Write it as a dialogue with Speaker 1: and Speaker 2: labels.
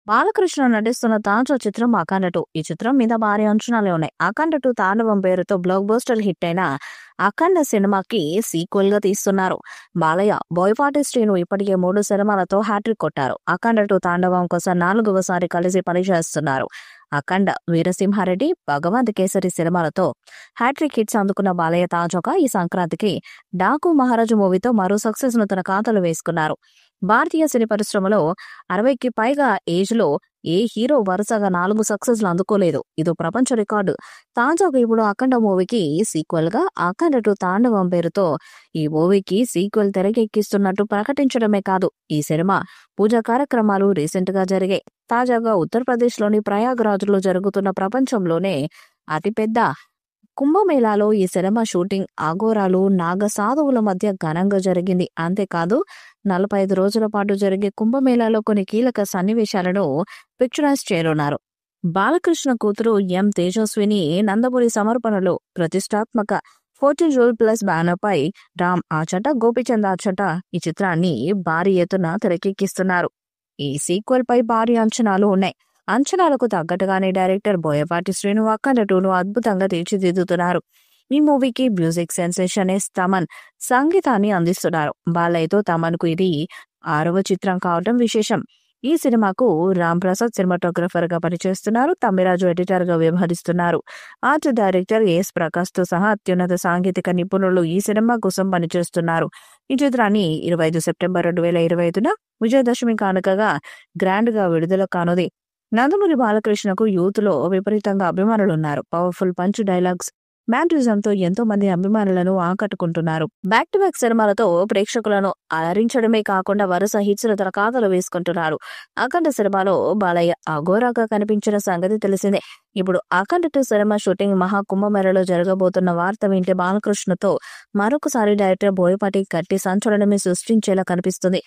Speaker 1: బాలకృష్ణ నటిస్తున్న తాజా చిత్రం 'అఖండ 2'. ఈ చిత్రం మీద భారీ అంచనాలే ఉన్నాయి. 'అఖండ 2' తాండవం పేరుతో బ్లాక్ బస్టర్ హిట్ అయిన 'అఖండ' సినిమాకి సీక్వెల్ గా తీస్తున్నారు. బాలయ్య, బోయపాటి శ్రీను ఇప్పటికే 3 సినిమాలతో హ్యాట్రిక్ కొట్టారు. 'అఖండ 2' తాండవం కోసం 4వసారి కలిసి పనిచేస్తున్నారు. 'అఖండ', 'వీరసింహారెడ్డి', 'భగవంత్ కేసరి' సినిమాలతో హ్యాట్రిక్ హిట్స్ అందుకున్న బాలయ్య తాజాగా ఈ సంక్రాంతికి 'డాకు మహారాజు' మూవీతో మరో సక్సెస్ ను తన ఖాతాలో వేసుకున్నారు. భారతీయ సినీ పరిశ్రమలో 60కి పైగా ఏజ్ లో ఏ హీరో వరుసగా 4 సక్సెస్లు అందుకోలేదు. ఇదో ప్రపంచ రికార్డు. తాజాగా ఇప్పుడు 'అఖండ' మూవీకి సీక్వెల్ గా 'అఖండ 2 తాండవం' పేరుతో ఈ మూవీకి సీక్వెల్ తెరకెక్కిస్తున్నట్టు ప్రకటించడమే కాదు, ఈ సినిమా పూజా కార్యక్రమాలు రీసెంట్ గా జరిగాయి. తాజాగా ఉత్తరప్రదేశ్ లోని ప్రయాగ్రాజ్ లో జరుగుతున్న ప్రపంచంలోనే అతిపెద్ద కుంభమేళాలో ఈ సినిమా షూటింగ్ అఘోరాలు, నాగ సాధువుల మధ్య ఘనంగా జరిగింది. అంతేకాదు 45 రోజుల పాటు జరిగే కుంభమేళాలో కొన్ని కీలక సన్నివేశాలను పిక్చరైజ్ చేయనున్నారు. బాలకృష్ణ కూతురు ఎం తేజస్విని నందమూరి సమర్పణలో ప్రతిష్టాత్మక 14 రూల్ ప్లస్ బ్యానర్ పై రామ్ ఆచట, గోపీచంద్ ఆచట ఈ చిత్రాన్ని భారీ ఎత్తున తెరకెక్కిస్తున్నారు. ఈ సీక్వెల్ పై భారీ అంచనాలు ఉన్నాయి. అంచనాలకు తగ్గట్టుగానే డైరెక్టర్ బోయపాటి శ్రీను 'అఖండ 2'ను అద్భుతంగా తీర్చిదిద్దుతున్నారు. ఈ మూవీకి మ్యూజిక్ సెన్సేషన్ తమన్ సంగీతాన్ని అందిస్తున్నారు. బాలయ్యతో తమన్ కు ఇది 6వ చిత్రం కావడం విశేషం. ఈ సినిమాకు రామ్ ప్రసాద్ సినిమాటోగ్రఫర్ గా పనిచేస్తున్నారు. తమ్మిరాజు ఎడిటర్ గా వ్యవహరిస్తున్నారు. ఆర్ట్ డైరెక్టర్ ఎస్ ప్రకాష్ తో సహా అత్యున్నత సాంకేతిక నిపుణులు ఈ సినిమా కోసం పనిచేస్తున్నారు. ఈ చిత్రాన్ని 25 సెప్టెంబర్ 2025న విజయదశమి కానుకగా గ్రాండ్ గా విడుదల కానుంది. నందమూరి బాలకృష్ణకు యూత్ లో విపరీతంగా అభిమానులున్నారు. పవర్ఫుల్ పంచ్ డైలాగ్స్, మ్యానరిజంతో ఎంతో మంది అభిమానులను ఆకట్టుకుంటున్నారు. బ్యాక్ టు బ్యాక్ సినిమాలతో ప్రేక్షకులను అలరించడమే కాకుండా వరుస హిట్స్ తన ఖాతాలో వేసుకుంటున్నారు. 'అఖండ' సినిమాలో బాలయ్య అఘోరాగా కనిపించిన సంగతి తెలిసిందే. ఇప్పుడు 'అఖండ 2' సినిమా షూటింగ్ మహా కుంభమేళలో జరగబోతున్న వార్త వింటే బాలకృష్ణతో మరొకసారి డైరెక్టర్ బోయపాటి గట్టి సంచలనమే సృష్టించేలా కనిపిస్తుంది.